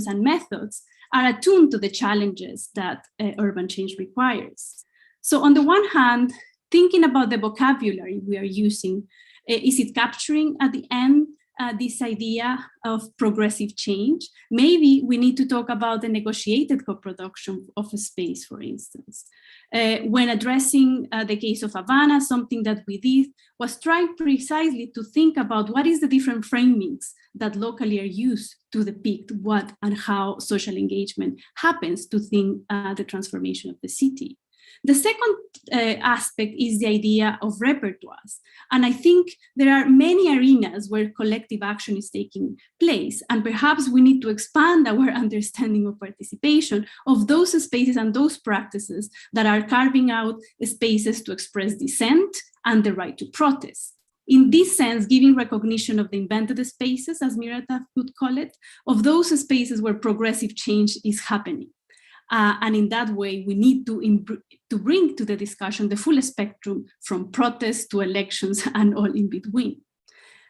and methods are attuned to the challenges that urban change requires. So on the one hand, thinking about the vocabulary we are using, is it capturing at the end this idea of progressive change? Maybe we need to talk about the negotiated co-production of a space, for instance. When addressing the case of Havana, something that we did was try precisely to think about what is the different framings that locally are used to depict what and how social engagement happens to think the transformation of the city. The second aspect is the idea of repertoires. And I think there are many arenas where collective action is taking place. And perhaps we need to expand our understanding of participation of those spaces and those practices that are carving out spaces to express dissent and the right to protest. In this sense, giving recognition of the invented spaces, as Mirata would call it, of those spaces where progressive change is happening. And in that way, we need to bring to the discussion the full spectrum from protests to elections and all in between.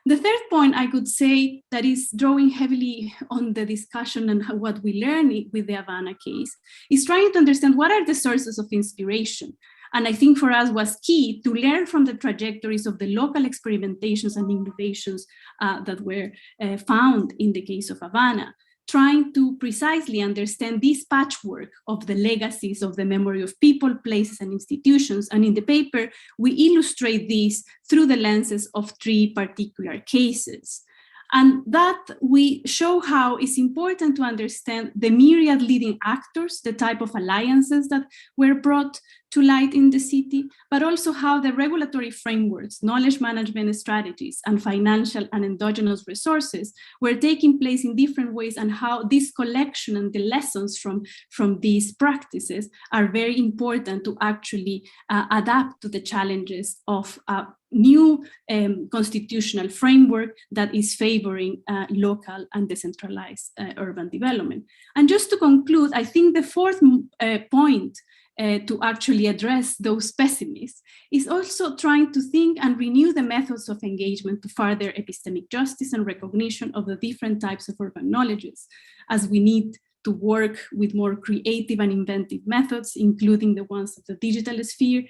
The third point I could say that is drawing heavily on the discussion and what we learned with the Havana case is trying to understand what are the sources of inspiration. And I think for us was key to learn from the trajectories of the local experimentations and innovations that were found in the case of Havana, trying to precisely understand this patchwork of the legacies of the memory of people, places, and institutions. And in the paper, we illustrate this through the lenses of 3 particular cases. And that we show how it's important to understand the myriad leading actors, the type of alliances that were brought to light in the city, but also how the regulatory frameworks, knowledge management strategies, and financial and endogenous resources were taking place in different ways, and how this collection and the lessons from these practices are very important to actually adapt to the challenges of new constitutional framework that is favoring local and decentralized urban development. And just to conclude, I think the fourth point to actually address those pessimists is also trying to think and renew the methods of engagement to further epistemic justice and recognition of the different types of urban knowledges, as we need to work with more creative and inventive methods, including the ones of the digital sphere,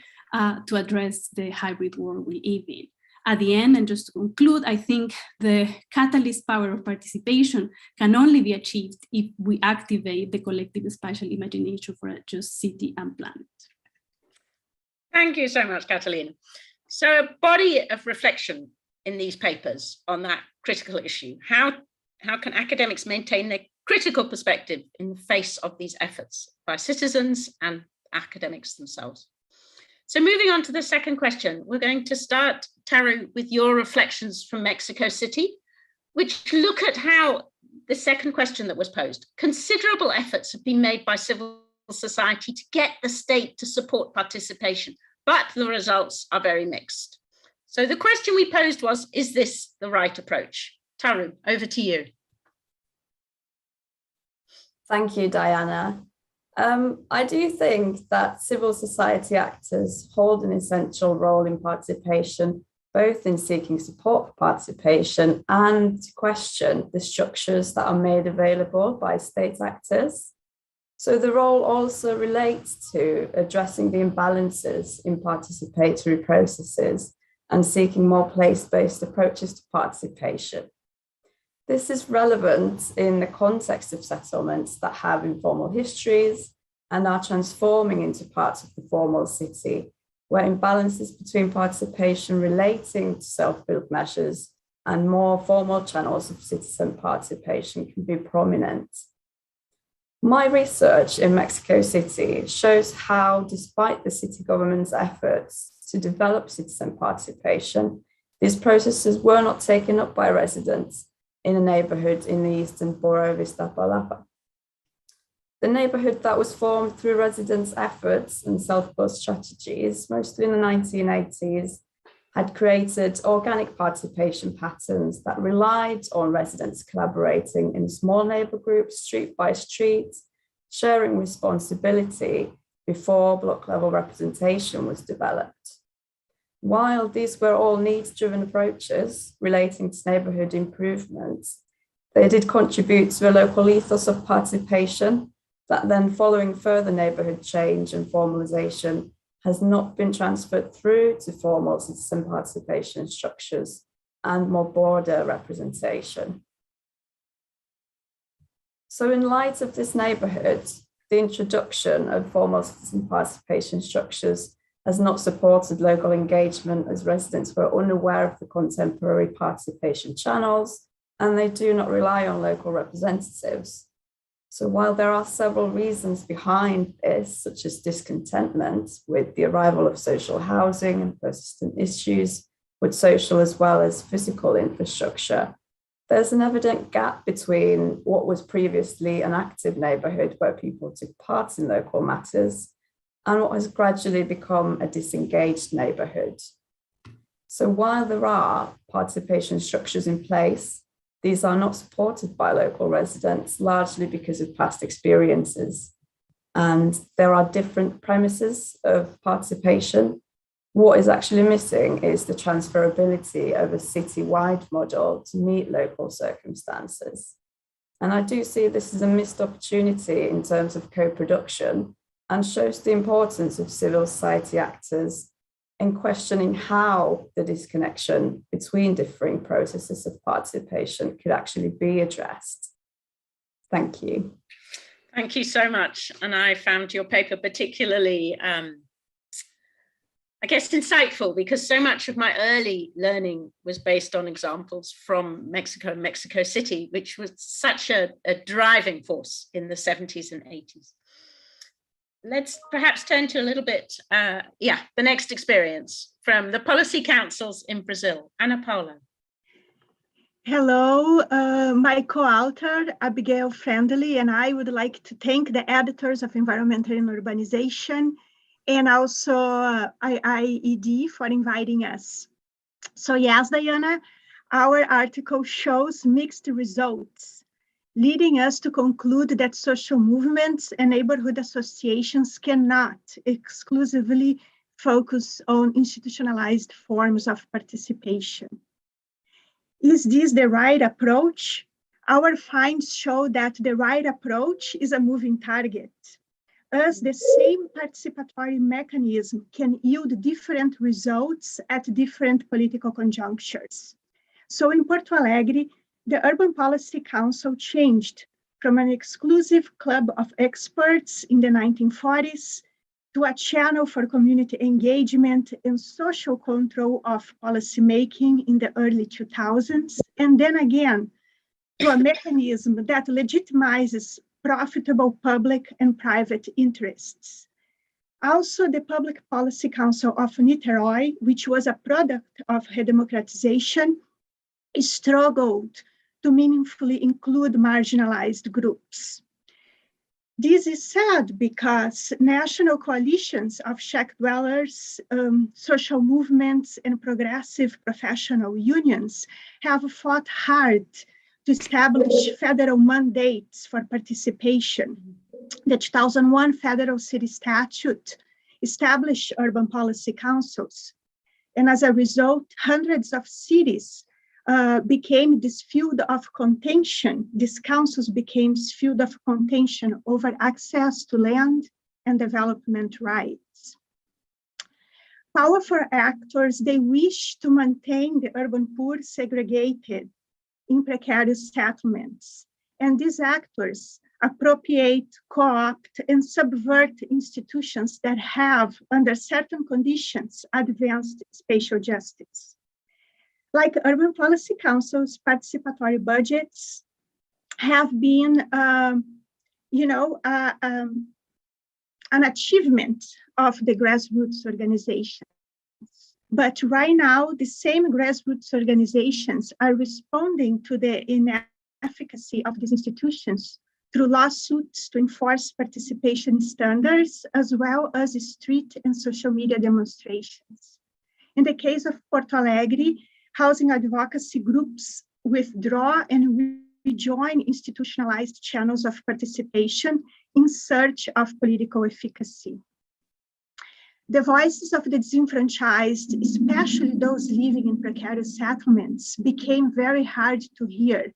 to address the hybrid world we live in. At the end, and just to conclude, I think the catalyst power of participation can only be achieved if we activate the collective spatial imagination for a just city and planet. Thank you so much, Catalina. So a body of reflection in these papers on that critical issue. How can academics maintain their critical perspective in the face of these efforts by citizens and academics themselves? So moving on to the second question, we're going to start, Taru, with your reflections from Mexico City, which look at how the second question that was posed. Considerable efforts have been made by civil society to get the state to support participation, but the results are very mixed. So the question we posed was, is this the right approach? Taru, over to you. Thank you, Diana. I do think that civil society actors hold an essential role in participation, both in seeking support for participation and to question the structures that are made available by state actors. So the role also relates to addressing the imbalances in participatory processes and seeking more place-based approaches to participation. This is relevant in the context of settlements that have informal histories and are transforming into parts of the formal city, where imbalances between participation relating to self-built measures and more formal channels of citizen participation can be prominent. My research in Mexico City shows how, despite the city government's efforts to develop citizen participation, these processes were not taken up by residents in a neighbourhood in the eastern borough of Iztapalapa. The neighbourhood that was formed through residents' efforts and self-built strategies, mostly in the 1980s, had created organic participation patterns that relied on residents collaborating in small neighbour groups, street by street, sharing responsibility before block-level representation was developed. While these were all needs-driven approaches relating to neighbourhood improvements, They did contribute to a local ethos of participation that then, following further neighbourhood change and formalisation, has not been transferred through to formal citizen participation structures and more broader representation. So in light of this neighbourhood, the introduction of formal citizen participation structures has not supported local engagement, as residents were unaware of the contemporary participation channels, and they do not rely on local representatives. So while there are several reasons behind this, such as discontentment with the arrival of social housing and persistent issues with social as well as physical infrastructure, there's an evident gap between what was previously an active neighbourhood where people took part in local matters and what has gradually become a disengaged neighbourhood. So while there are participation structures in place, these are not supported by local residents, largely because of past experiences. And there are different premises of participation. What is actually missing is the transferability of a city-wide model to meet local circumstances. And I do see this as a missed opportunity in terms of co-production, and shows the importance of civil society actors in questioning how the disconnection between differing processes of participation could actually be addressed. Thank you. Thank you so much. And I found your paper particularly, I guess, insightful, because so much of my early learning was based on examples from Mexico and Mexico City, which was such a driving force in the 70s and 80s. Let's perhaps turn to a little bit, the next experience from the policy councils in Brazil. Ana Paula. Hello, my co-author, Abigail Friendly, and I would like to thank the editors of Environmental and Urbanization, and also IIED for inviting us. So yes, Diana, our article shows mixed results, leading us to conclude that social movements and neighborhood associations cannot exclusively focus on institutionalized forms of participation. Is this the right approach? Our finds show that the right approach is a moving target, as the same participatory mechanism can yield different results at different political conjunctures. So in Porto Alegre, the Urban Policy Council changed from an exclusive club of experts in the 1940s to a channel for community engagement and social control of policymaking in the early 2000s, and then again to a mechanism that legitimizes profitable public and private interests. Also, the Public Policy Council of Niterói, which was a product of redemocratization, struggled to meaningfully include marginalized groups. This is sad because national coalitions of shack dwellers, social movements, and progressive professional unions have fought hard to establish federal mandates for participation. The 2001 Federal City Statute established urban policy councils, and as a result, hundreds of cities became this field of contention. These councils became this field of contention over access to land and development rights. Powerful actors, they wish to maintain the urban poor segregated in precarious settlements. And these actors appropriate, co-opt, and subvert institutions that have, under certain conditions, advanced spatial justice. Like urban policy councils, participatory budgets have been, an achievement of the grassroots organizations. But right now, the same grassroots organizations are responding to the inefficacy of these institutions through lawsuits to enforce participation standards, as well as street and social media demonstrations. In the case of Porto Alegre, housing advocacy groups withdraw and rejoin institutionalized channels of participation in search of political efficacy. The voices of the disenfranchised, especially those living in precarious settlements, became very hard to hear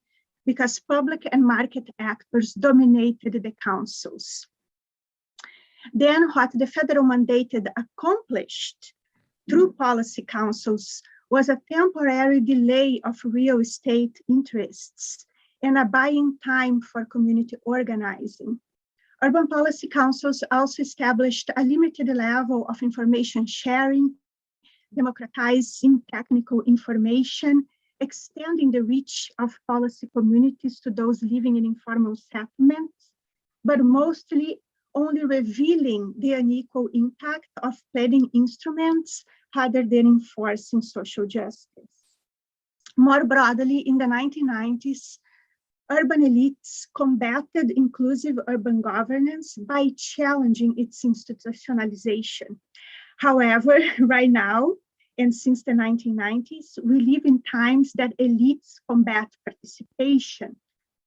because public and market actors dominated the councils. Then what the federal mandated accomplished through policy councils was a temporary delay of real estate interests and a buying time for community organizing. Urban policy councils also established a limited level of information sharing, democratizing technical information, extending the reach of policy communities to those living in informal settlements, but mostly only revealing the unequal impact of planning instruments rather than enforcing social justice. More broadly, in the 1990s, urban elites combated inclusive urban governance by challenging its institutionalization. However, right now, and since the 1990s, we live in times that elites combat participation,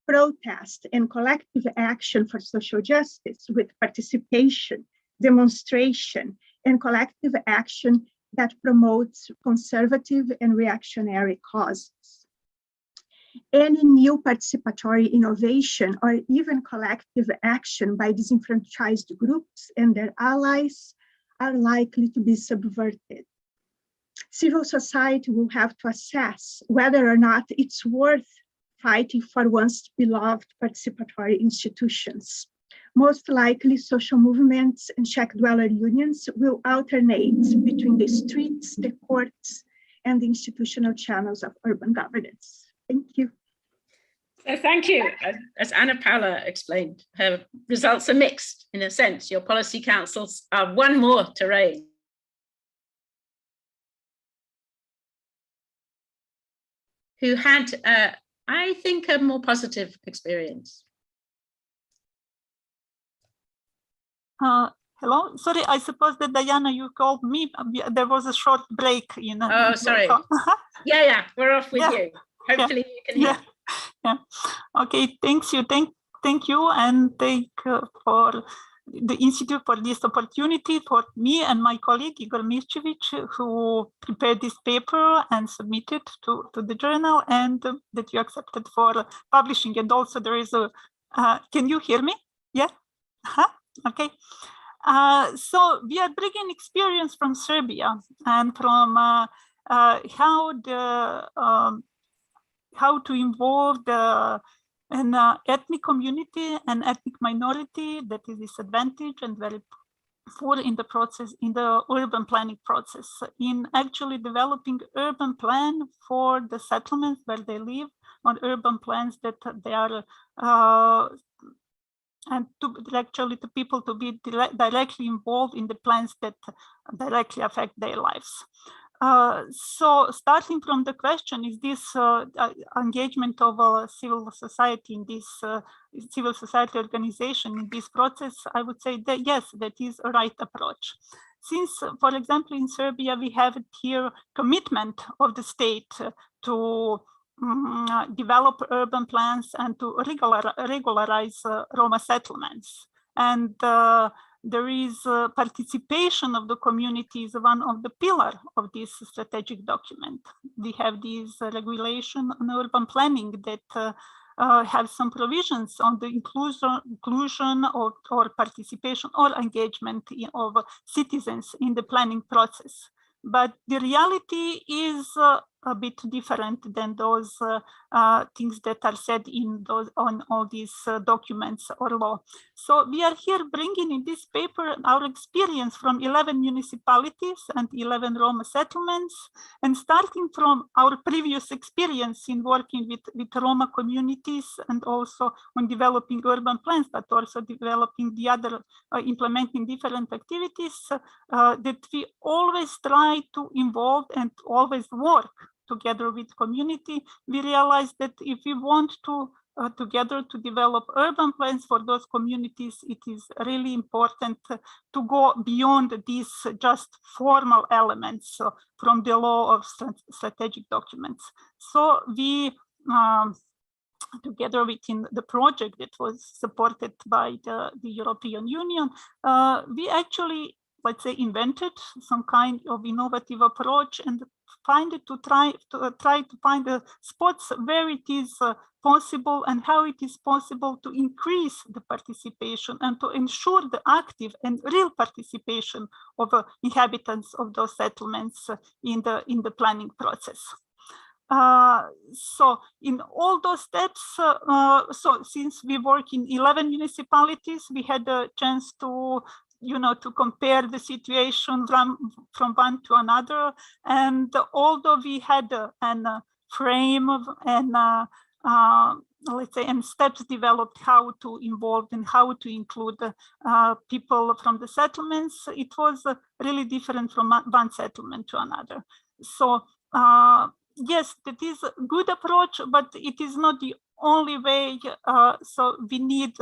protest, and collective action for social justice with participation, demonstration, and collective action that promotes conservative and reactionary causes. Any new participatory innovation or even collective action by disenfranchised groups and their allies are likely to be subverted. Civil society will have to assess whether or not it's worth fighting for once beloved participatory institutions. Most likely, social movements and shack dweller unions will alternate between the streets, the courts, and the institutional channels of urban governance. Thank you. So thank you. As Ana Paula explained, her results are mixed in a sense. Your policy councils are one more terrain. Who had, I think, a more positive experience. Hello, sorry, I suppose that Diana, you called me. There was a short break. Oh, sorry. Yeah, we're off with you. Hopefully you can hear. Yeah. Okay, thank you, and thank for the Institute for this opportunity, for me and my colleague Igor Mircevic, who prepared this paper and submitted to the journal, and that you accepted for publishing. And also there is a, can you hear me? Yeah, okay. So we are bringing experience from Serbia and from how to involve an ethnic community and ethnic minority that is disadvantaged and very poor in the process, in the urban planning process, in actually developing urban plan for the settlements where they live, on urban plans that they are and to actually the people to be directly involved in the plans that directly affect their lives. So starting from the question, is this engagement of civil society in this civil society organization in this process? I would say that yes, that is a right approach. Since, for example, in Serbia, we have here commitment of the state to develop urban plans and to regularize Roma settlements. And there is participation of the community is one of the pillars of this strategic document. We have these regulation on urban planning that have some provisions on the inclusion or participation or engagement of citizens in the planning process. But the reality is a bit different than those things that are said in those on all these documents or law. So we are here bringing in this paper our experience from 11 municipalities and 11 Roma settlements, and starting from our previous experience in working with Roma communities and also on developing urban plans, but also developing the other, implementing different activities that we always try to involve and always work together with community. We realize that if we want to together to develop urban plans for those communities, it is really important to go beyond these just formal elements from the law of strategic documents. So we, together within the project that was supported by the European Union, we actually, let's say, invented some kind of innovative approach and try to find the spots where it is possible and how it is possible to increase the participation and to ensure the active and real participation of inhabitants of those settlements in the planning process. So in all those steps, so since we work in 11 municipalities, we had a chance to to compare the situation from one to another. And although we had a frame and let's say, and steps developed how to involve and how to include people from the settlements, it was really different from one settlement to another. So yes, that is a good approach, but it is not the only way. So we need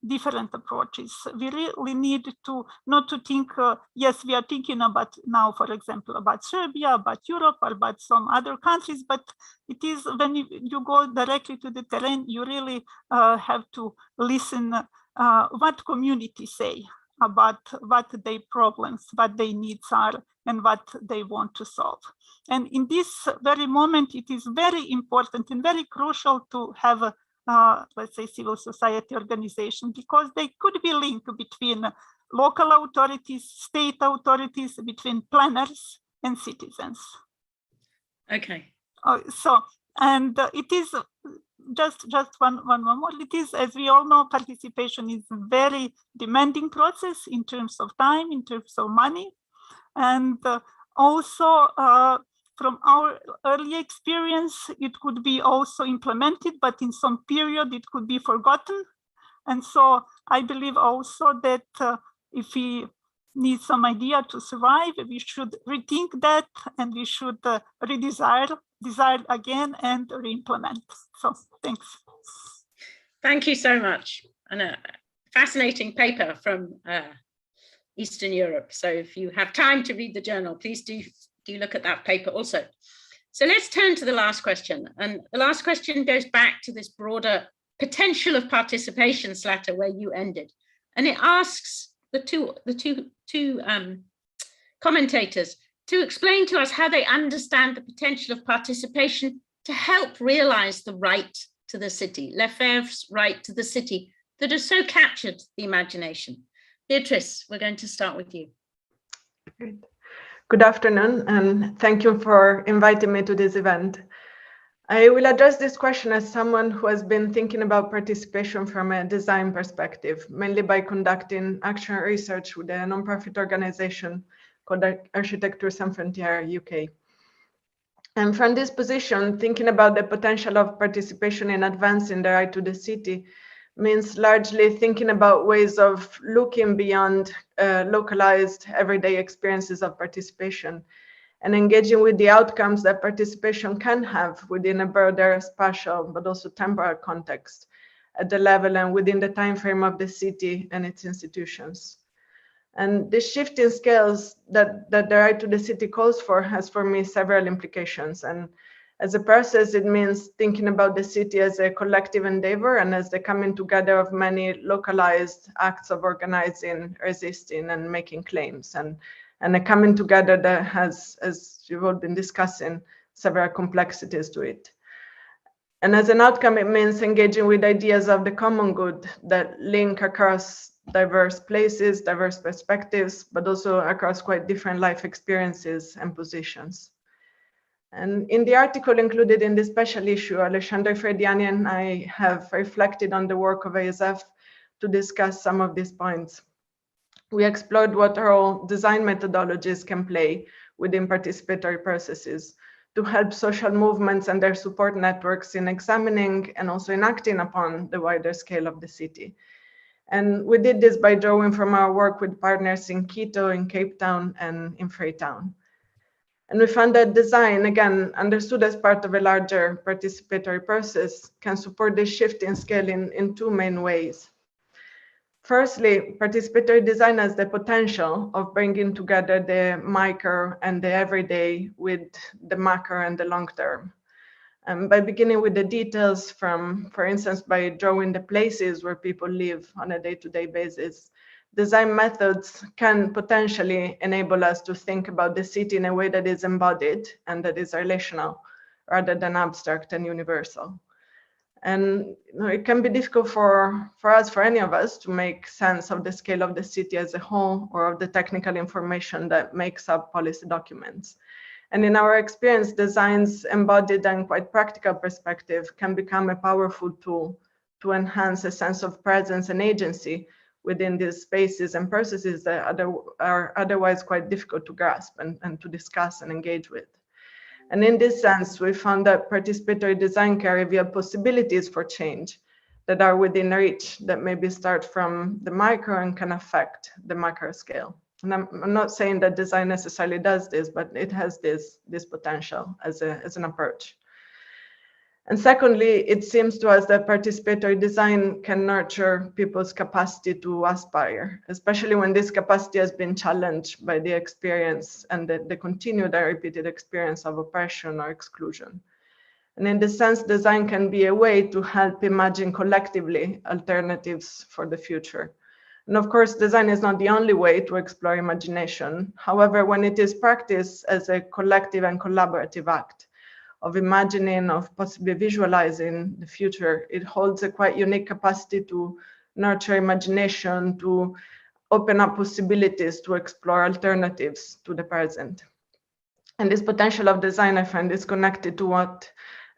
different approaches. We really need to not to think, yes, we are thinking about now, for example, about Serbia, about Europe, or about some other countries, but it is when you go directly to the terrain, you really have to listen what communities say about what their problems, what their needs are, and what they want to solve. And in this very moment, it is very important and very crucial to have a let's say, civil society organization, because they could be linked between local authorities, state authorities, between planners and citizens. Okay. So, and it is just one more. It is, as we all know, participation is a very demanding process in terms of time, in terms of money, and also from our early experience, it could be also implemented, but in some period it could be forgotten. And so I believe also that if we need some idea to survive, we should rethink that, and we should desire again and re-implement. So thanks. Thank you so much. And a fascinating paper from Eastern Europe. So if you have time to read the journal, please do look at that paper also. So let's turn to the last question. And the last question goes back to this broader potential of participation, Zlata, where you ended. And it asks the two commentators to explain to us how they understand the potential of participation to help realize the right to the city, Lefebvre's right to the city that has so captured the imagination. Beatrice, we're going to start with you. Good. Good afternoon, and thank you for inviting me to this event. I will address this question as someone who has been thinking about participation from a design perspective, mainly by conducting action research with a non-profit organization called Architecture Sans Frontières UK. And from this position, thinking about the potential of participation in advancing the right to the city means largely thinking about ways of looking beyond localized everyday experiences of participation and engaging with the outcomes that participation can have within a broader spatial but also temporal context at the level and within the time frame of the city and its institutions. And this shift in scales that the right to the city calls for has for me several implications. And as a process, it means thinking about the city as a collective endeavor and as the coming together of many localized acts of organizing, resisting, and making claims, and a coming together that has, as you've all been discussing, several complexities to it. And as an outcome, it means engaging with ideas of the common good that link across diverse places, diverse perspectives, but also across quite different life experiences and positions. And in the article included in this special issue, Alexandre Frediani and I have reflected on the work of ASF to discuss some of these points. We explored what role design methodologies can play within participatory processes to help social movements and their support networks in examining and also in acting upon the wider scale of the city. And we did this by drawing from our work with partners in Quito, in Cape Town, and in Freetown. And we found that design, again, understood as part of a larger participatory process, can support this shift in scale in two main ways. Firstly, participatory design has the potential of bringing together the micro and the everyday with the macro and the long term. By beginning with the details from, for instance, by drawing the places where people live on a day-to-day basis, design methods can potentially enable us to think about the city in a way that is embodied and that is relational rather than abstract and universal. And it can be difficult for any of us, to make sense of the scale of the city as a whole or of the technical information that makes up policy documents. And in our experience, design's embodied and quite practical perspective can become a powerful tool to enhance a sense of presence and agency within these spaces and processes that are otherwise quite difficult to grasp and to discuss and engage with. And in this sense, we found that participatory design can reveal possibilities for change that are within reach, that maybe start from the micro and can affect the macro scale. And I'm not saying that design necessarily does this, but it has this potential as an approach. And secondly, it seems to us that participatory design can nurture people's capacity to aspire, especially when this capacity has been challenged by the experience and the continued and repeated experience of oppression or exclusion. And in this sense, design can be a way to help imagine collectively alternatives for the future. And of course, design is not the only way to explore imagination. However, when it is practiced as a collective and collaborative act of imagining, of possibly visualizing the future, it holds a quite unique capacity to nurture imagination, to open up possibilities, to explore alternatives to the present. And this potential of design, I find, is connected to what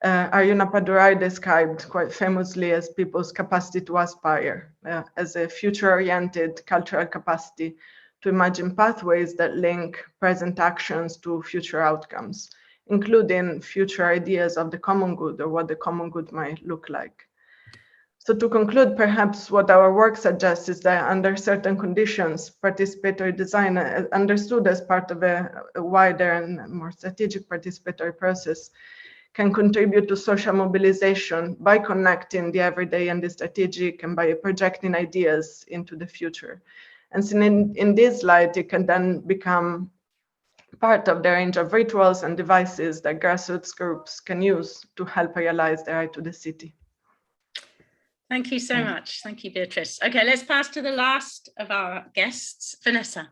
Arjuna Padurai described quite famously as people's capacity to aspire, as a future-oriented cultural capacity to imagine pathways that link present actions to future outcomes, including future ideas of the common good or what the common good might look like. So to conclude, perhaps what our work suggests is that under certain conditions, participatory design, understood as part of a wider and more strategic participatory process, can contribute to social mobilization by connecting the everyday and the strategic, and by projecting ideas into the future. And so in this light, it can then become part of the range of rituals and devices that grassroots groups can use to help realize their right to the city. Thank you so much. Thank you, Beatrice. Okay, let's pass to the last of our guests, Vanessa.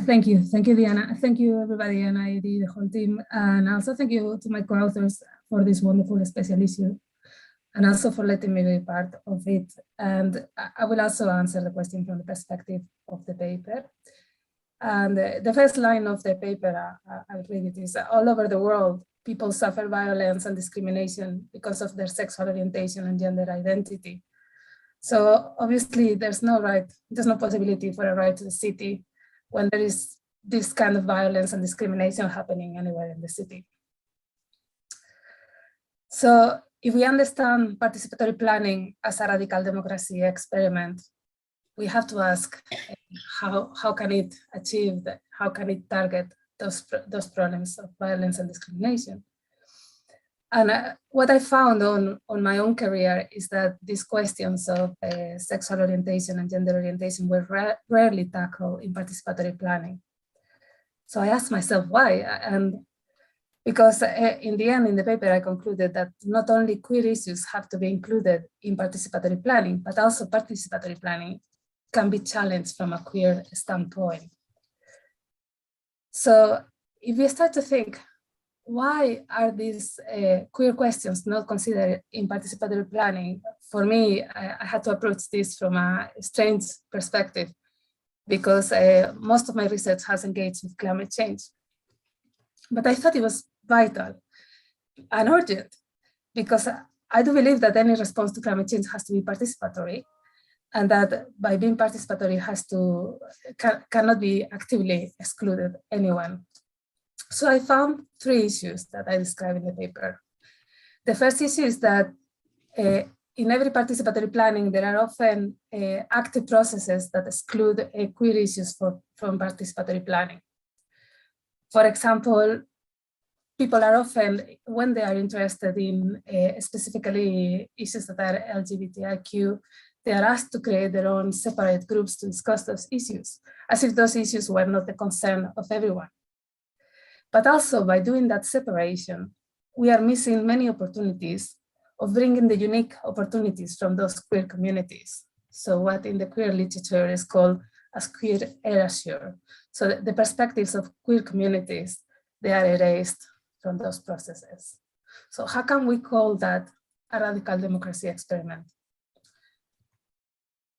Thank you, Diana. Thank you, everybody, and the whole team. And also thank you to my co-authors for this wonderful special issue, and also for letting me be part of it. And I will also answer the question from the perspective of the paper. And the first line of the paper, I'll read it, is all over the world, people suffer violence and discrimination because of their sexual orientation and gender identity. So obviously there's no possibility for a right to the city when there is this kind of violence and discrimination happening anywhere in the city. So if we understand participatory planning as a radical democracy experiment, we have to ask how can it achieve that? How can it target those problems of violence and discrimination? And what I found on my own career is that these questions of sexual orientation and gender orientation were rarely tackled in participatory planning. So I asked myself why, and because in the end, in the paper, I concluded that not only queer issues have to be included in participatory planning, but also participatory planning can be challenged from a queer standpoint. So if we start to think, why are these queer questions not considered in participatory planning? For me, I had to approach this from a strange perspective, because most of my research has engaged with climate change. But I thought it was vital and urgent, because I do believe that any response to climate change has to be participatory, and that by being participatory cannot be actively excluded anyone. So I found three issues that I describe in the paper. The first issue is that in every participatory planning, there are often active processes that exclude queer issues from participatory planning. For example, people are often, when they are interested in specifically issues that are LGBTIQ, they are asked to create their own separate groups to discuss those issues, as if those issues were not the concern of everyone. But also by doing that separation, we are missing many opportunities of bringing the unique opportunities from those queer communities. So what in the queer literature is called as queer erasure. So the perspectives of queer communities, they are erased from those processes. So how can we call that a radical democracy experiment?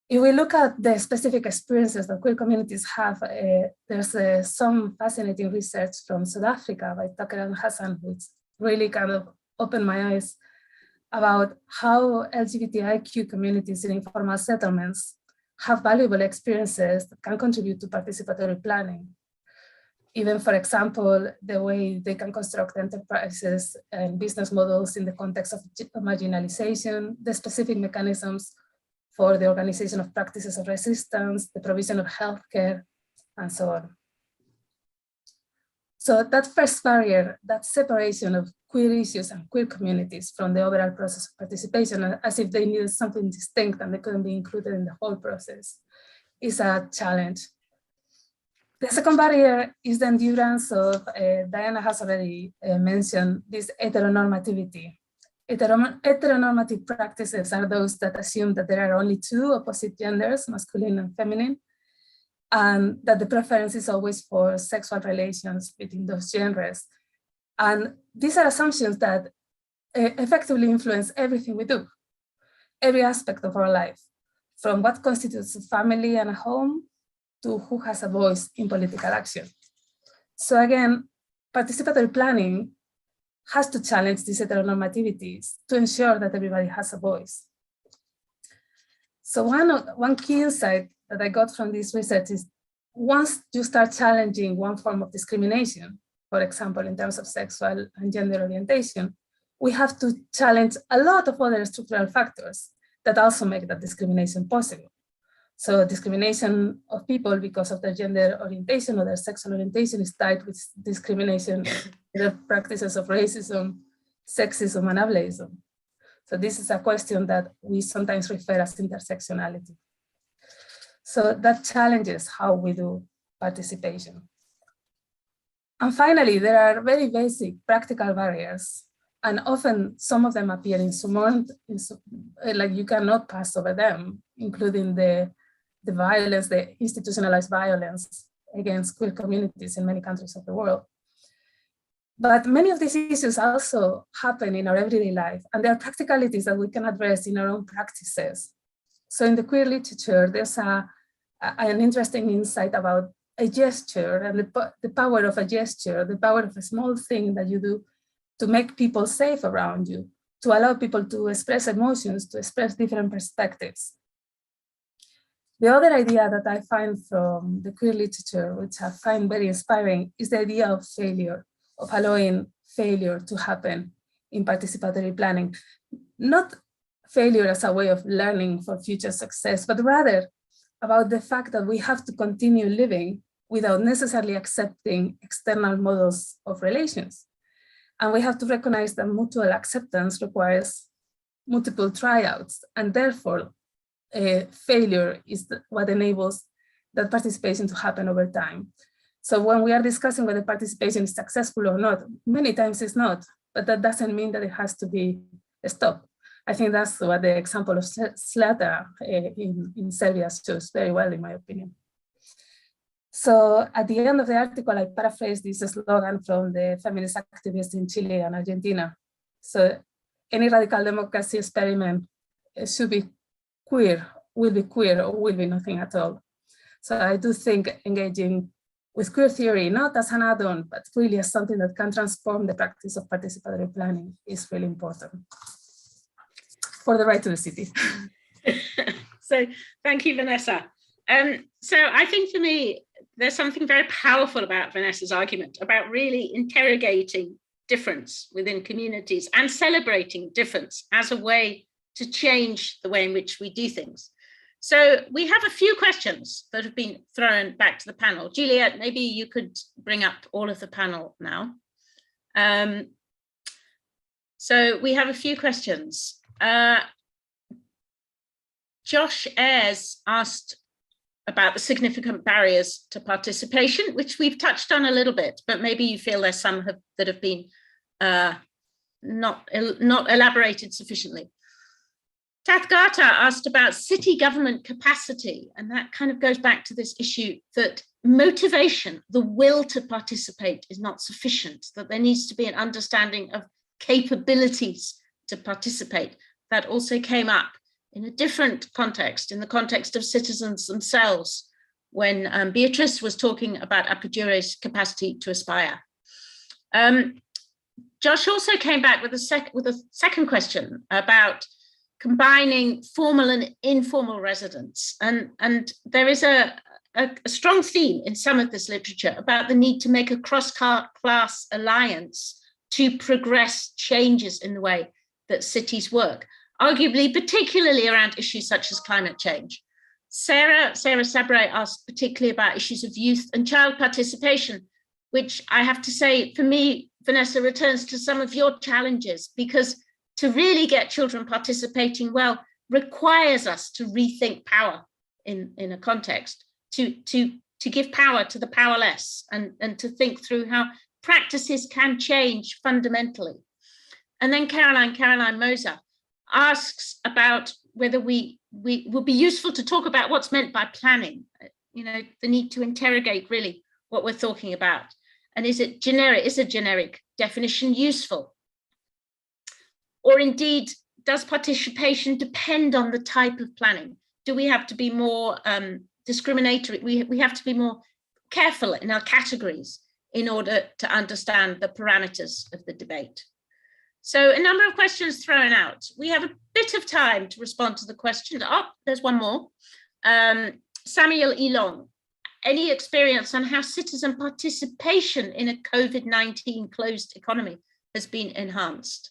If we look at the specific experiences that queer communities have, there's some fascinating research from South Africa by Tucker and Hassan, which really kind of opened my eyes about how LGBTIQ communities in informal settlements have valuable experiences that can contribute to participatory planning. Even, for example, the way they can construct enterprises and business models in the context of marginalization, the specific mechanisms for the organization of practices of resistance, the provision of healthcare, and so on. So that first barrier, that separation of queer issues and queer communities from the overall process of participation, as if they needed something distinct and they couldn't be included in the whole process, is a challenge. The second barrier is the endurance of, Diana has already mentioned, this heteronormativity. Heteronormative practices are those that assume that there are only two opposite genders, masculine and feminine, and that the preference is always for sexual relations between those genders. And these are assumptions that effectively influence everything we do, every aspect of our life, from what constitutes a family and a home to who has a voice in political action. So again, participatory planning has to challenge these heteronormativities to ensure that everybody has a voice. So one key insight that I got from this research is once you start challenging one form of discrimination, for example, in terms of sexual and gender orientation, we have to challenge a lot of other structural factors that also make that discrimination possible. So discrimination of people because of their gender orientation or their sexual orientation is tied with discrimination in the practices of racism, sexism, and ableism. So this is a question that we sometimes refer as intersectionality. So that challenges how we do participation. And finally, there are very basic practical barriers, and often some of them appear insurmountable, like you cannot pass over them, including the violence, the institutionalized violence against queer communities in many countries of the world. But many of these issues also happen in our everyday life, and there are practicalities that we can address in our own practices. So in the queer literature, there's an interesting insight about a gesture and the power of a gesture, the power of a small thing that you do to make people safe around you, to allow people to express emotions, to express different perspectives. The other idea that I find from the queer literature, which I find very inspiring, is the idea of failure, of allowing failure to happen in participatory planning. Not failure as a way of learning for future success, but rather about the fact that we have to continue living without necessarily accepting external models of relations. And we have to recognize that mutual acceptance requires multiple tryouts, and therefore failure is what enables that participation to happen over time. So when we are discussing whether participation is successful or not, many times it's not, but that doesn't mean that it has to be stopped. I think that's what the example of Slata in Serbia shows very well, in my opinion. So at the end of the article, I paraphrased this slogan from the feminist activists in Chile and Argentina. So any radical democracy experiment should be queer, will be queer, or will be nothing at all. So I do think engaging with queer theory, not as an add-on, but really as something that can transform the practice of participatory planning is really important for the right to the city. So thank you, Vanessa. So I think for me, there's something very powerful about Vanessa's argument about really interrogating difference within communities and celebrating difference as a way to change the way in which we do things. So we have a few questions that have been thrown back to the panel. Juliet, maybe you could bring up all of the panel now. So we have a few questions. Josh Ayres asked about the significant barriers to participation, which we've touched on a little bit, but maybe you feel there's some that have been not elaborated sufficiently. Tathgata asked about city government capacity, and that kind of goes back to this issue that motivation, the will to participate, is not sufficient, that there needs to be an understanding of capabilities to participate. That also came up in a different context, in the context of citizens themselves, when Beatrice was talking about Aperjure's capacity to aspire. Josh also came back with a second question about combining formal and informal residence. And there is a strong theme in some of this literature about the need to make a cross-class alliance to progress changes in the way that cities work, arguably particularly around issues such as climate change. Sarah Sabre asked particularly about issues of youth and child participation, which I have to say, for me, Vanessa, returns to some of your challenges, because to really get children participating well requires us to rethink power in a context, to give power to the powerless, and to think through how practices can change fundamentally. And then Caroline Moser asks about whether we will be useful to talk about what's meant by planning, the need to interrogate really what we're talking about. And is a generic definition useful? Or indeed, does participation depend on the type of planning? Do we have to be more discriminatory? We have to be more careful in our categories in order to understand the parameters of the debate. So a number of questions thrown out. We have a bit of time to respond to the questions. Oh, there's one more. Samuel Elong, any experience on how citizen participation in a COVID-19 closed economy has been enhanced?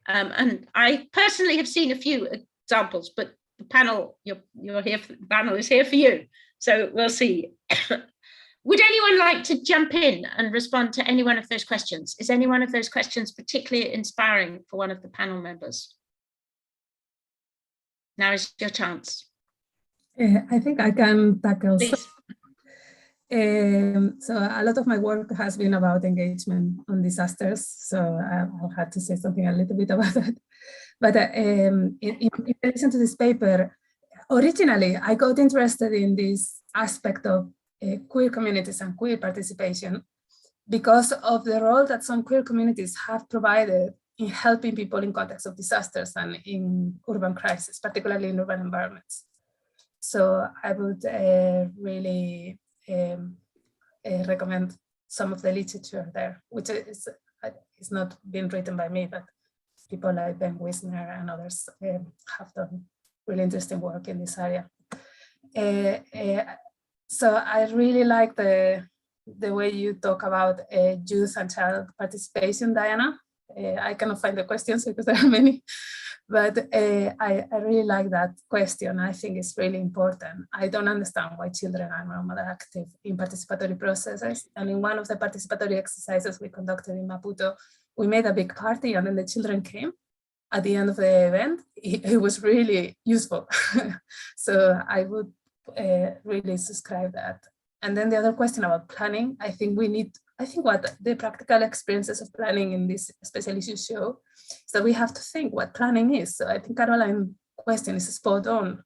And I personally have seen a few examples, but the panel, you're here. The panel is here for you, so we'll see. Would anyone like to jump in and respond to any one of those questions? Is any one of those questions particularly inspiring for one of the panel members? Now is your chance. I think I can tackle. Please. So a lot of my work has been about engagement on disasters. So I'll have to say something a little bit about that. But in relation to this paper, originally I got interested in this aspect of queer communities and queer participation because of the role that some queer communities have provided in helping people in context of disasters and in urban crisis, particularly in urban environments. So I would really recommend some of the literature there, which is not been written by me, but people like Ben Wisner and others have done really interesting work in this area. So I really like the way you talk about youth and child participation, Diana. I cannot find the questions because there are many, but I really like that question. I think it's really important. I don't understand why children are not more active in participatory processes. And in one of the participatory exercises we conducted in Maputo, we made a big party and then the children came at the end of the event. It was really useful. So I would really subscribe that. And then the other question about planning, I think what the practical experiences of planning in this special issue show is that we have to think what planning is. So I think Caroline's question is spot on.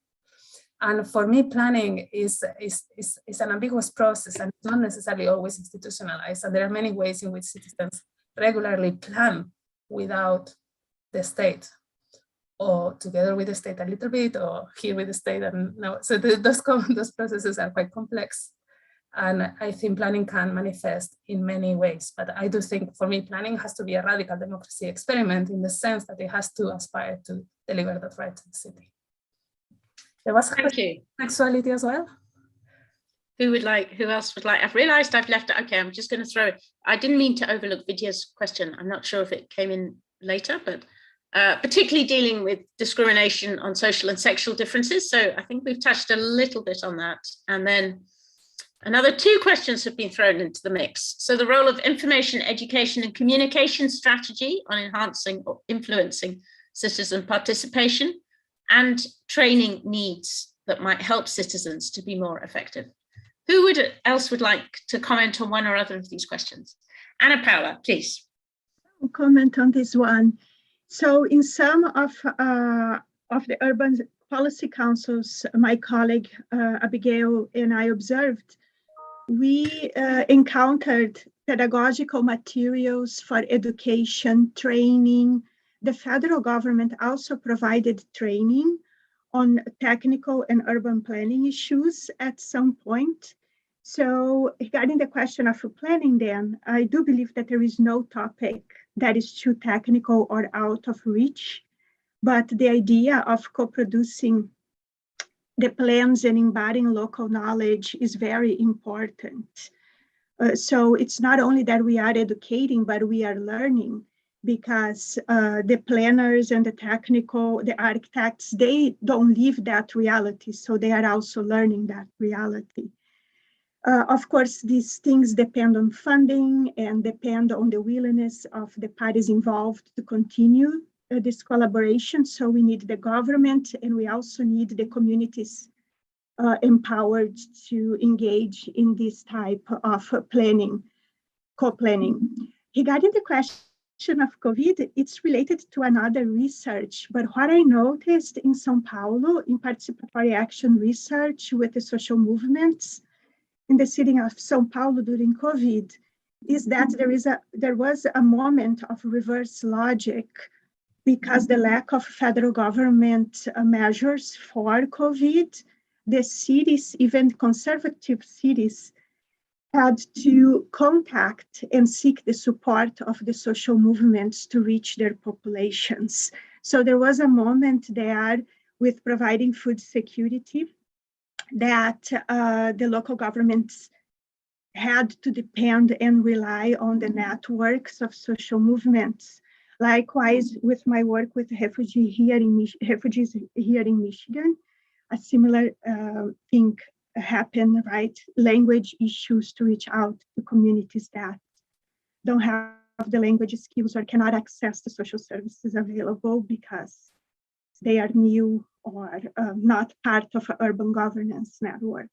And for me, planning is an ambiguous process and it's not necessarily always institutionalized. And there are many ways in which citizens regularly plan without the state, or together with the state a little bit, or here with the state. And no, so those processes are quite complex. And I think planning can manifest in many ways. But I do think for me, planning has to be a radical democracy experiment in the sense that it has to aspire to deliver that right to the city. There was a question on sexuality as well. Who else would like? I've realized I've left it. Okay, I'm just going to throw it. I didn't mean to overlook Vidya's question. I'm not sure if it came in later, but particularly dealing with discrimination on social and sexual differences. So I think we've touched a little bit on that. And then another two questions have been thrown into the mix. So the role of information, education, and communication strategy on enhancing or influencing citizen participation, and training needs that might help citizens to be more effective. Who else would like to comment on one or other of these questions? Ana Paula, please. I'll comment on this one. So in some of of the Urban Policy Councils, my colleague Abigail and I observed, we encountered pedagogical materials for education, training. The federal government also provided training on technical and urban planning issues at some point. So regarding the question of planning then, I do believe that there is no topic that is too technical or out of reach, but the idea of co-producing the plans and embodying local knowledge is very important. So it's not only that we are educating, but we are learning, because the planners and the architects, they don't live that reality. So they are also learning that reality. Of course, these things depend on funding and depend on the willingness of the parties involved to continue this collaboration. So we need the government, and we also need the communities empowered to engage in this type of planning, co-planning. Regarding the question of COVID, it's related to another research, but what I noticed in São Paulo in participatory action research with the social movements in the city of São Paulo during COVID is that there was a moment of reverse logic, because the lack of federal government measures for COVID, the cities, even conservative cities, had to contact and seek the support of the social movements to reach their populations. So there was a moment there with providing food security that the local governments had to depend and rely on the networks of social movements. Likewise, with my work with refugees here in Michigan, a similar thing happened, right? Language issues to reach out to communities that don't have the language skills or cannot access the social services available because they are new or not part of an urban governance network.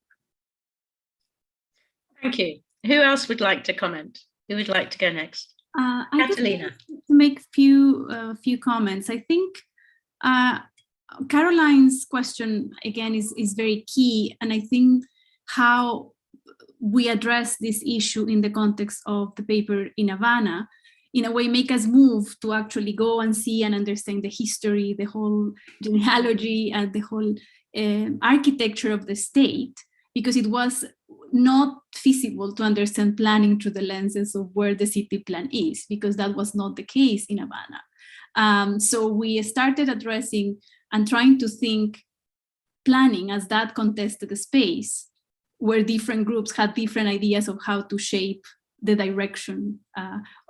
Thank you. Who else would like to comment? Who would like to go next? Catalina. To make a few comments. I think Caroline's question again is very key, and I think how we address this issue in the context of the paper in Havana, in a way, make us move to actually go and see and understand the history, the whole genealogy, and the whole architecture of the state, because it was not feasible to understand planning through the lenses of where the city plan is, because that was not the case in Havana. So we started addressing and trying to think planning as that contested space where different groups had different ideas of how to shape the direction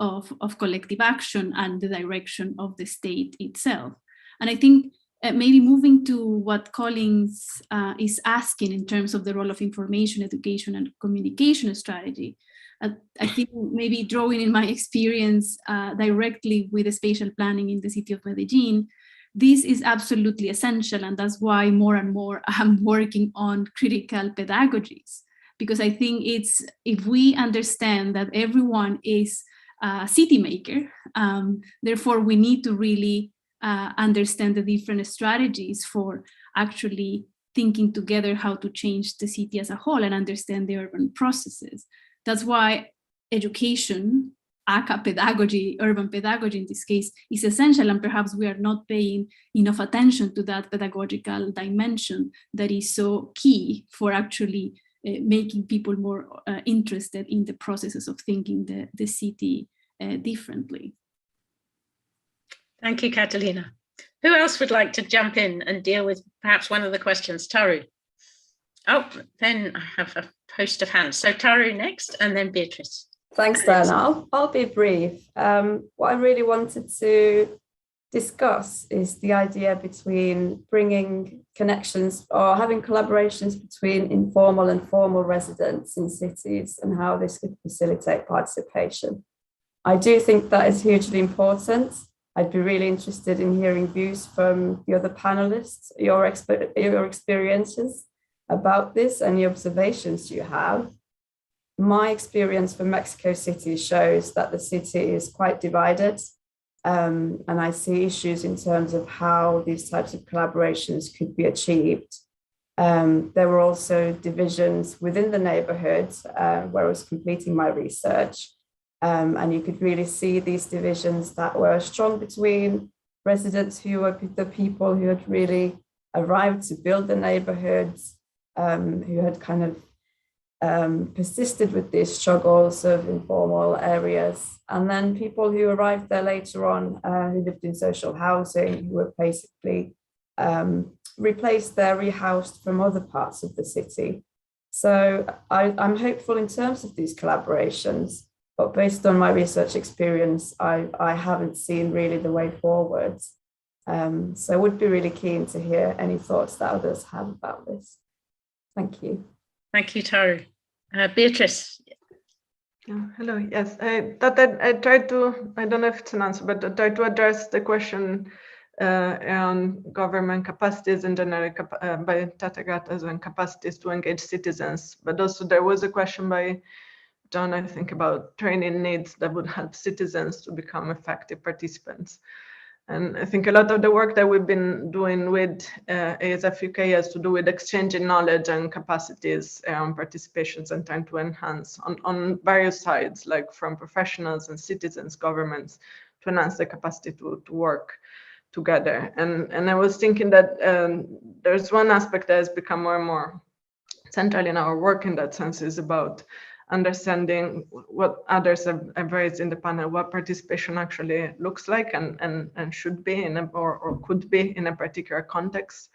of collective action and the direction of the state itself. And I think maybe moving to what Collins is asking in terms of the role of information, education, and communication strategy, I think maybe drawing in my experience directly with the spatial planning in the city of Medellin, this is absolutely essential, and that's why more and more I'm working on critical pedagogies, because I think it's, if we understand that everyone is a city maker, therefore we need to really understand the different strategies for actually thinking together how to change the city as a whole and understand the urban processes. That's why education, ACA pedagogy, urban pedagogy in this case, is essential, and perhaps we are not paying enough attention to that pedagogical dimension that is so key for actually making people more interested in the processes of thinking the city differently. Thank you, Catalina. Who else would like to jump in and deal with perhaps one of the questions? Taru. Oh, then I have a host of hands. So Taru next, and then Beatrice. Thanks, Diana. I'll be brief. What I really wanted to discuss is the idea between bringing connections or having collaborations between informal and formal residents in cities and how this could facilitate participation. I do think that is hugely important. I'd be really interested in hearing views from the other panelists, your experiences about this, any observations you have. My experience from Mexico City shows that the city is quite divided And I see issues in terms of how these types of collaborations could be achieved. There were also divisions within the neighborhood where I was completing my research. And you could really see these divisions that were strong between residents who were the people who had really arrived to build the neighborhoods, who had kind of persisted with these struggles of informal areas, and then people who arrived there later on, who lived in social housing, who were basically replaced there, rehoused from other parts of the city. So I'm hopeful in terms of these collaborations, but based on my research experience, I haven't seen really the way forward. So I would be really keen to hear any thoughts that others have about this. Thank you. Thank you, Taru. Beatrice. Hello, yes, I thought that I tried to, I don't know if it's an answer, but I tried to address the question on government capacities in general by Tathagatas and capacities to engage citizens. But also there was a question by John, I think, about training needs that would help citizens to become effective participants. And I think a lot of the work that we've been doing with ASF UK has to do with exchanging knowledge and capacities on participations and trying to enhance on various sides, like from professionals and citizens, governments, to enhance the capacity to work together. And I was thinking that there's one aspect that has become more and more central in our work in that sense is about understanding what others have raised in the panel, what participation actually looks like and should be in or could be in a particular context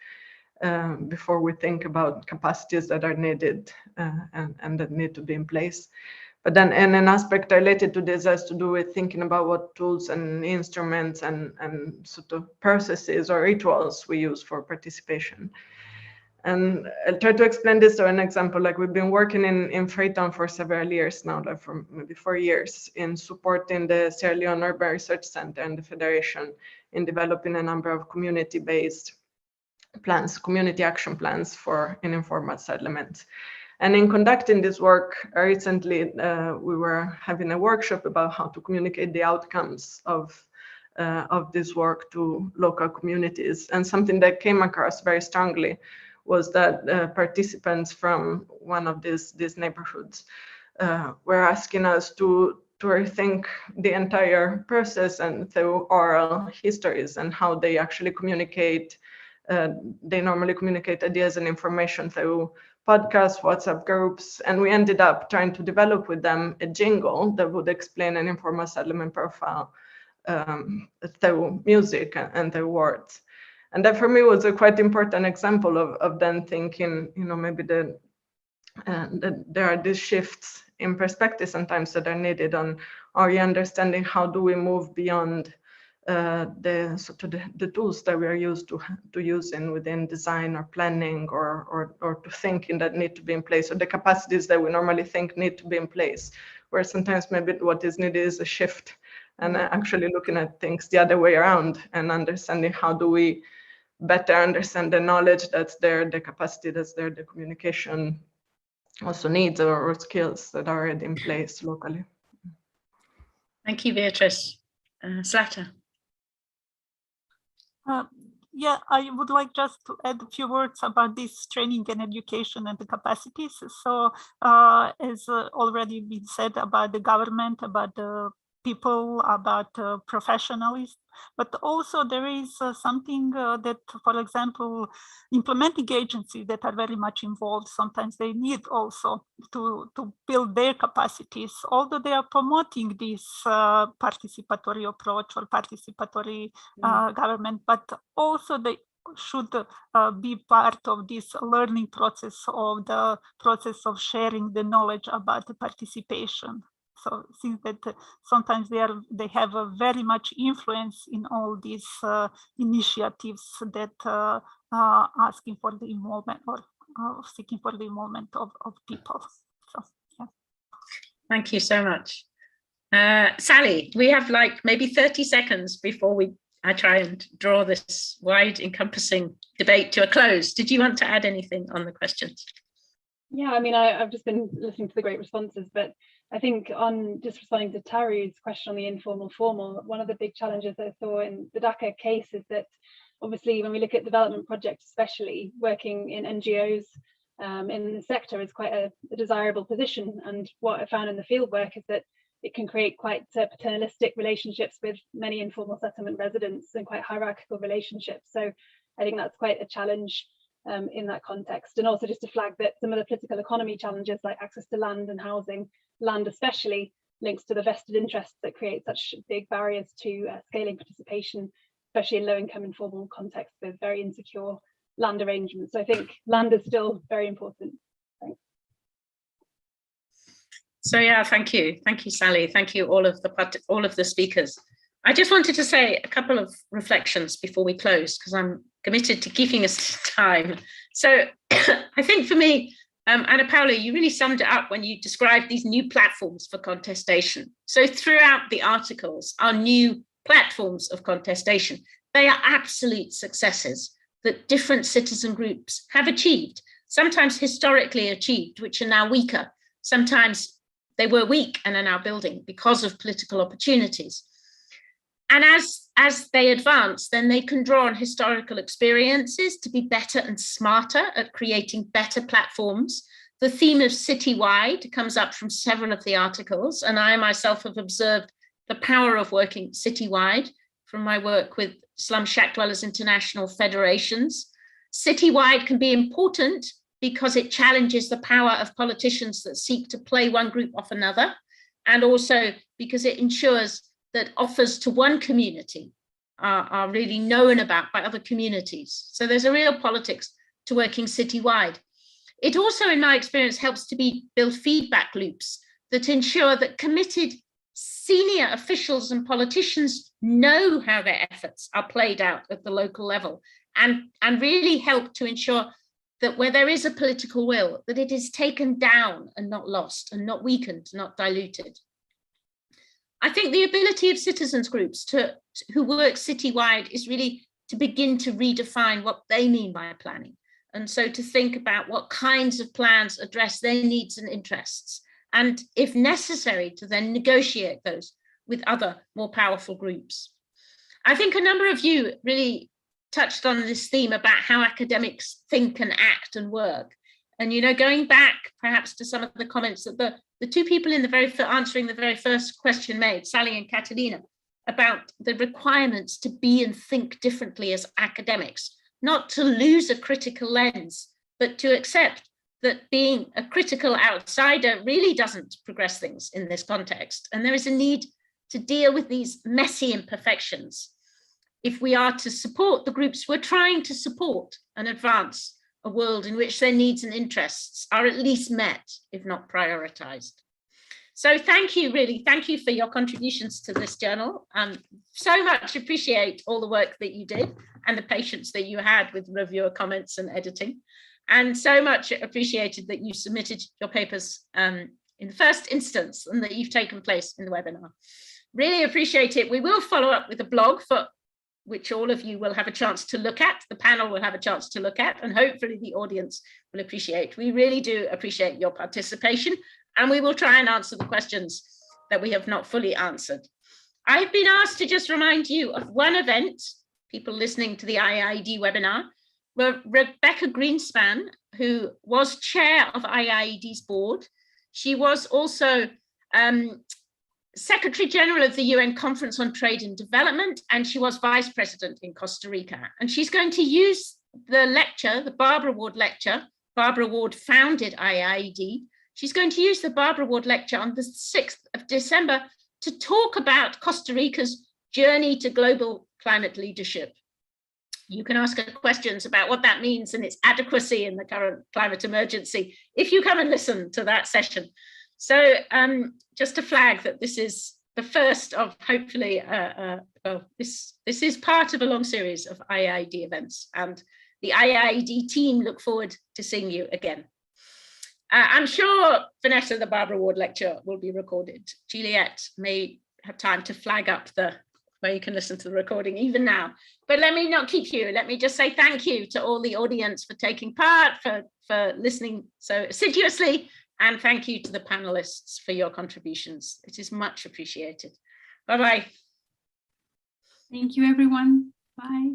before we think about capacities that are needed and that need to be in place. But then and an aspect related to this has to do with thinking about what tools and instruments and sort of processes or rituals we use for participation. And I'll try to explain this through an example. Like we've been working in Freetown for several years now, like for maybe 4 years, in supporting the Sierra Leone Urban Research Center and the Federation in developing a number of community-based plans, community action plans for informal settlements. And in conducting this work, recently we were having a workshop about how to communicate the outcomes of this work to local communities. And something that came across very strongly was that participants from one of these neighborhoods were asking us to rethink the entire process and through oral histories and how they actually communicate. They normally communicate ideas and information through podcasts, WhatsApp groups, and we ended up trying to develop with them a jingle that would explain an informal settlement profile through music and through words. And that for me was a quite important example of then thinking, you know, maybe that there are these shifts in perspective sometimes that are needed on are you understanding how do we move beyond the tools that we are used to using within design or planning or to thinking that need to be in place, or the capacities that we normally think need to be in place, where sometimes maybe what is needed is a shift and actually looking at things the other way around and understanding how do we better understand the knowledge that's there, the capacity that's there, the communication also needs or skills that are already in place locally. Thank you, Beatrice. Zlata. Yeah, I would like just to add a few words about this training and education and the capacities. So as already been said about the government, about the people, about professionals, but also there is something that, for example, implementing agencies that are very much involved, sometimes they need also to build their capacities, although they are promoting this participatory approach or participatory government, but also they should be part of this learning process, of the process of sharing the knowledge about the participation. So since that sometimes they have a very much influence in all these initiatives that are asking for the involvement or seeking for the involvement of people. So, yeah. Thank you so much. Sally, we have like maybe 30 seconds before I try and draw this wide encompassing debate to a close. Did you want to add anything on the questions? Yeah, I mean, I've just been listening to the great responses, but I think on just responding to Taru's question on the informal formal, one of the big challenges I saw in the Dhaka case is that obviously when we look at development projects, especially working in NGOs in the sector is quite a desirable position. And what I found in the field work is that it can create quite paternalistic relationships with many informal settlement residents and quite hierarchical relationships. So I think that's quite a challenge in that context. And also just to flag that some of the political economy challenges like access to land and housing, land especially, links to the vested interests that create such big barriers to scaling participation, especially in low-income informal contexts with very insecure land arrangements. So I think land is still very important. Thanks. So yeah, thank you, Sally. Thank you all of the speakers. I just wanted to say a couple of reflections before we close, because I'm committed to keeping us time. So I think for me, Anna Paula, you really summed it up when you described these new platforms for contestation. So throughout the articles are new platforms of contestation. They are absolute successes that different citizen groups have achieved, sometimes historically achieved, which are now weaker. Sometimes they were weak and are now building because of political opportunities. And as they advance, then they can draw on historical experiences to be better and smarter at creating better platforms. The theme of citywide comes up from several of the articles, and I myself have observed the power of working citywide from my work with Slum Shack Dwellers International federations. Citywide can be important because it challenges the power of politicians that seek to play one group off another, and also because it ensures that offers to one community are really known about by other communities. So there's a real politics to working citywide. It also, in my experience, helps to build feedback loops that ensure that committed senior officials and politicians know how their efforts are played out at the local level, and really help to ensure that where there is a political will, that it is taken down and not lost, and not weakened, not diluted. I think the ability of citizens groups who work citywide is really to begin to redefine what they mean by planning. And so to think about what kinds of plans address their needs and interests, and if necessary, to then negotiate those with other more powerful groups. I think a number of you really touched on this theme about how academics think and act and work. And, you know, going back perhaps to some of the comments that the two people in answering the very first question made, Sally and Catalina, about the requirements to be and think differently as academics, not to lose a critical lens, but to accept that being a critical outsider really doesn't progress things in this context. And there is a need to deal with these messy imperfections if we are to support the groups we're trying to support and advance a world in which their needs and interests are at least met, if not prioritized. So thank you for your contributions to this journal. So much appreciate all the work that you did and the patience that you had with reviewer comments and editing. And so much appreciated that you submitted your papers in the first instance and that you've taken place in the webinar. Really appreciate it. We will follow up with a blog for which all of you will have a chance to look at, the panel will have a chance to look at, and hopefully the audience will appreciate. We really do appreciate your participation, and we will try and answer the questions that we have not fully answered. I've been asked to just remind you of one event, people listening to the IIED webinar, where Rebecca Greenspan, who was chair of IIED's board, she was also Secretary General of the UN Conference on Trade and Development, and she was Vice President in Costa Rica. And she's going to use the lecture, the Barbara Ward lecture. Barbara Ward founded IIED. She's going to use the Barbara Ward lecture on the 6th of December to talk about Costa Rica's journey to global climate leadership. You can ask her questions about what that means and its adequacy in the current climate emergency if you come and listen to that session. So just to flag that this is the first of hopefully, this is part of a long series of IIED events, and the IIED team look forward to seeing you again. I'm sure, Vanessa, the Barbara Ward lecture will be recorded. Juliet may have time to flag up the where you can listen to the recording even now. But let me not keep you. Let me just say thank you to all the audience for taking part, for listening so assiduously, and thank you to the panelists for your contributions. It is much appreciated. Bye-bye. Thank you, everyone. Bye.